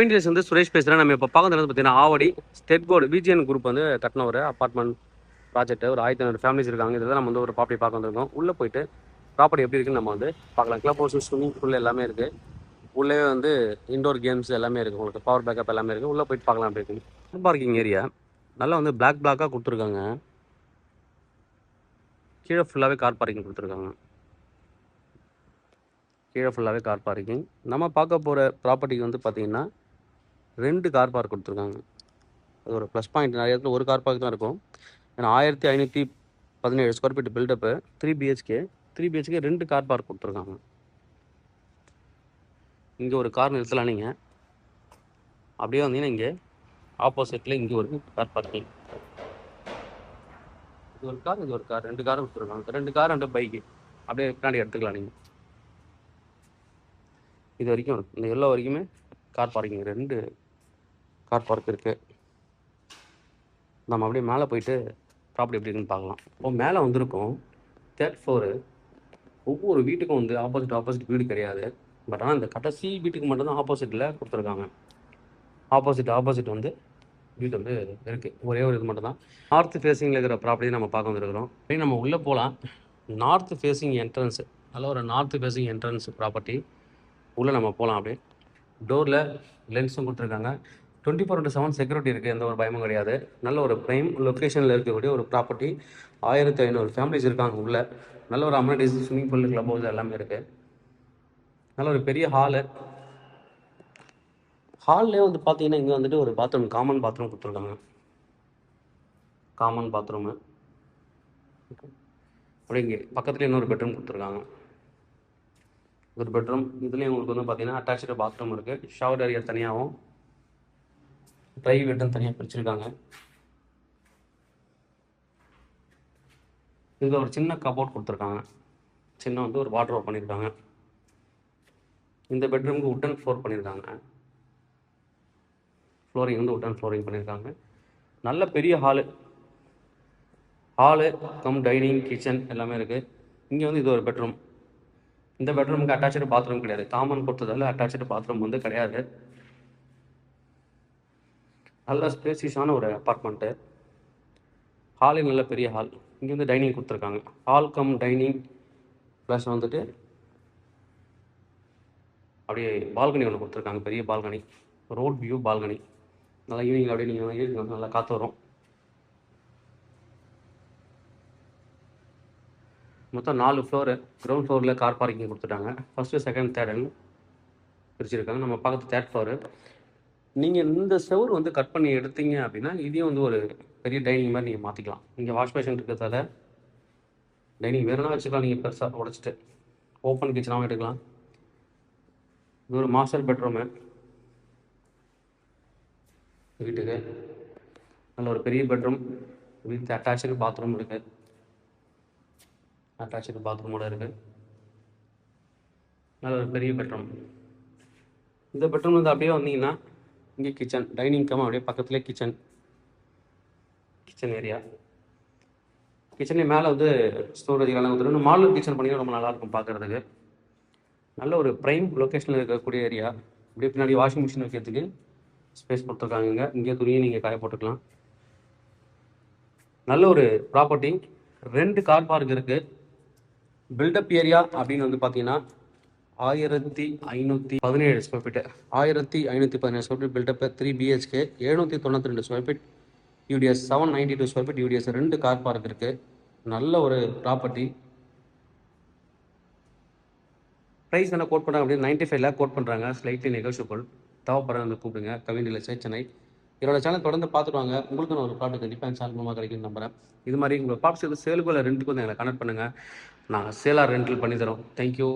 கவிஞர் வந்து சுரேஷ் பேசுகிறேன். நம்ம இப்போ பார்க்கறது பார்த்தீங்கன்னா ஆவடி ஸ்டேட் போர்டு பிஜிஎன் குரூப் வந்து கட்டின ஒரு அப்பார்ட்மெண்ட் ப்ராஜெக்ட். ஒரு 1500 ஃபேமிலிஸ் இருக்காங்க. இதில் நம்ம வந்து ஒரு ப்ராப்பர்ட்டி பார்க்க வந்திருக்கோம். உள்ளே போயிட்டு ப்ராப்பர்ட்டி எப்படி இருக்குன்னு நம்ம வந்து பார்க்கலாம். கிளப் ஹவுஸ், ஸ்விம்மிங் பூல் எல்லாமே இருக்குது. உள்ளே வந்து இண்டோர் கேம்ஸ் எல்லாமே இருக்குது. உங்களுக்கு பவர் பேக்கப் எல்லாமே இருக்குது. உள்ளே போயிட்டு பார்க்கலாம் அப்படி இருக்குது. கார் பார்க்கிங் ஏரியா நல்லா வந்து பிளாக்காக கொடுத்துருக்காங்க. கீழே ஃபுல்லாகவே கார் பார்க்கிங் கொடுத்துருக்காங்க. கீழே ஃபுல்லாகவே கார் பார்க்கிங். நம்ம பார்க்க போகிற ப்ராப்பர்ட்டிக்கு வந்து பார்த்திங்கன்னா 2 கார் பார்க் கொடுத்துருக்காங்க. அது ஒரு ப்ளஸ் பாயிண்ட். நிறைய இடத்துல ஒரு கார் பார்க் தான் இருக்கும். ஏன்னா 1517 square feet buildup 3 BHK 2 car park கொடுத்துருக்காங்க. இங்கே ஒரு கார் நிறுத்தலாம். நீங்கள் அப்படியே வந்தீங்கன்னா இங்கே ஆப்போசிட்டில் இங்கே ஒரு கார் பார்க்கிங். இது ஒரு கார், இது ஒரு கார், 2 கார் கொடுத்துருக்காங்க. 2 கார் 2 பைக்கு அப்படியே பின்னாடி எடுத்துக்கலாம். நீங்கள் இது வரைக்கும் இந்த எல்லோ வரைக்குமே கார் பார்க்கிங் 2 கார் பார்க் இருக்குது. நம்ம அப்படியே மேலே போயிட்டு ப்ராப்பர்ட்டி எப்படி இருக்குன்னு பார்க்கலாம். இப்போ மேலே வந்திருக்கோம் 3rd ஃப்ளோரு. ஒவ்வொரு வீட்டுக்கும் வந்து ஆப்போசிட் வீடு கிடையாது. பட் ஆனால் இந்த கடைசி வீட்டுக்கு மட்டும்தான் ஆப்போசிட்டில் கொடுத்துருக்காங்க. ஆப்போசிட் வந்து வீடு வந்து இருக்குது. ஒரே ஒரு இது மட்டும் தான். நார்த் ஃபேஸிங்கில் இருக்கிற ப்ராப்பர்ட்டி நம்ம பார்க்க வந்துருக்கிறோம். அப்படியே நம்ம உள்ளே போகலாம். நார்த் ஃபேஸிங் என்ட்ரன்ஸு, நல்ல ஒரு நார்த் ஃபேஸிங் என்ட்ரன்ஸ் ப்ராப்பர்ட்டி. உள்ளே நம்ம போகலாம். அப்படியே டோரில் லென்ஸும் கொடுத்துருக்காங்க. 24/7 செக்யூரிட்டி இருக்குது. எந்த ஒரு பயமும் கிடையாது. நல்ல ஒரு ப்ரைம் லொக்கேஷனில் இருக்கக்கூடிய ஒரு ப்ராப்பர்ட்டி. 1500 ஃபேமிலிஸ் இருக்காங்க உள்ளே. நல்ல ஒரு amenities, swimming pool, club house எல்லாமே இருக்குது. நல்ல ஒரு பெரிய ஹால்லே வந்து பார்த்தீங்கன்னா இங்கே வந்துட்டு ஒரு பாத்ரூம், காமன் பாத்ரூம் கொடுத்துருக்காங்க. Common bathroom. அப்படியே இங்கே பக்கத்துலேயே இன்னொரு பெட்ரூம் கொடுத்துருக்காங்க. ஒரு பெட்ரூம். இதுலேயும் உங்களுக்கு வந்து பார்த்தீங்கன்னா அட்டாச்சு பாத்ரூம் இருக்குது. ஷவர் ஏரியா தனியாகவும் ப்ரைவேட்டும் தனியாக பிரிச்சுருக்காங்க. இங்கே ஒரு சின்ன கபோர்ட் கொடுத்துருக்காங்க. சின்ன வந்து ஒரு வார்ட்ரோப் பண்ணியிருக்காங்க. இந்த பெட்ரூமுக்கு உட்டன் ஃப்ளோர் பண்ணியிருக்காங்க. ஃப்ளோரிங் வந்து உட்டன் ஃப்ளோரிங் பண்ணியிருக்காங்க. நல்ல பெரிய ஹாலு கம் டைனிங், கிச்சன் எல்லாமே இருக்குது. இங்கே வந்து இது ஒரு பெட்ரூம். இந்த பெட்ரூமுக்கு அட்டாச்சு பாத்ரூம் கிடையாது. காமன் கொடுத்ததால அட்டாச்சு பாத்ரூம் வந்து கிடையாது. நல்ல ஸ்பேசியஸான ஒரு அப்பார்ட்மெண்ட்டு. ஹாலே நல்ல பெரிய ஹால். இங்கே வந்து டைனிங் கொடுத்துருக்காங்க. ஹால் கம் டைனிங் ப்ளஸ் வந்துட்டு அப்படியே பால்கனி ஒன்று கொடுத்துருக்காங்க. பெரிய பால்கனி, ரோட் வியூ பால்கனி. நல்லா ஈவினிங் அப்படியே நீங்கள் நல்லா காற்று வரும். மொத்தம் 4 ஃப்ளோரு. கிரவுண்ட் ஃப்ளோரில் கார் பார்க்கிங் கொடுத்துட்டாங்க. ஃபஸ்ட்டு, செகண்ட், தேர்டுன்னு பிரிச்சுருக்காங்க. நம்ம பார்க்குறது 3rd ஃப்ளோரு. நீங்கள் இந்த செவரு வந்து கட் பண்ணி எடுத்தீங்க அப்படின்னா இதையும் வந்து ஒரு பெரிய டைனிங் மாதிரி நீங்கள் மாற்றிக்கலாம். இங்கே வாஷ் பேஷன் இருக்கிறதால டைனிங் வேறுனா வச்சுக்கலாம். நீங்கள் பெருசாக உடச்சிட்டு ஓப்பன் கிச்சனாகவும் எடுக்கலாம். இது ஒரு மாஸ்டர் பெட்ரூமு வீட்டுக்கு. நல்ல ஒரு பெரிய பெட்ரூம் வித் அட்டாச்சு பாத்ரூம் இருக்குது. அட்டாச்சு பாத்ரூமோடு இருக்குது. நல்ல ஒரு பெரிய பெட்ரூம். இந்த பெட்ரூம் வந்து அப்படியே வந்தீங்கன்னா இங்கே கிச்சன், டைனிங் கம் அப்படியே பக்கத்துலேயே கிச்சன் ஏரியா. கிச்சனே மேலே வந்து ஸ்டோரேஜ் எல்லாம் கொடுத்துருக்கோம். மாடலர் கிச்சன் பண்ணிங்கன்னா ரொம்ப நல்லாயிருக்கும் பார்க்குறதுக்கு. நல்ல ஒரு ப்ரைம் லொக்கேஷனில் இருக்கக்கூடிய ஏரியா. அப்படியே பின்னாடி வாஷிங் மிஷின் வைக்கிறதுக்கு ஸ்பேஸ் கொடுத்துருக்காங்க. இங்கே துணியை நீங்கள் காய போட்டுக்கலாம். நல்ல ஒரு ப்ராப்பர்ட்டி. 2 கார் பார்க் இருக்குது. பில்டப் ஏரியா அப்படின்னு வந்து பார்த்தீங்கன்னா 1517 square feet. 1517 square feet buildup. 3 BHK 792 square feet UDS. 792 square feet UDS. 2 car park இருக்குது. நல்ல ஒரு ப்ராப்பர்ட்டி. ப்ரைஸ் என்ன கோட் பண்ணுறாங்க அப்படின்னு 95 லேக் கோட் பண்ணுறாங்க. Slightly negotiable. தேவைப்படுறது வந்து கூப்பிடுங்க. Kavin real estate, Chennai. என்னோட சேனல் தொடர்ந்து பார்த்துட்டு வாங்க. உங்களுக்கு நான் ஒரு ப்ராடக்ட் கண்டிப்பாக என் சேனல் மூலமாக கிடைக்குன்னு நம்புறேன். இது மாதிரி உங்கள் ப்ராப்பர்ட்டி சேலுக்கு இல்லை ரெண்டுக்கும் எங்களை கனெக்ட் பண்ணுங்கள். நாங்கள் சேலாக ரெண்டில் பண்ணி தரோம். தேங்க்யூ.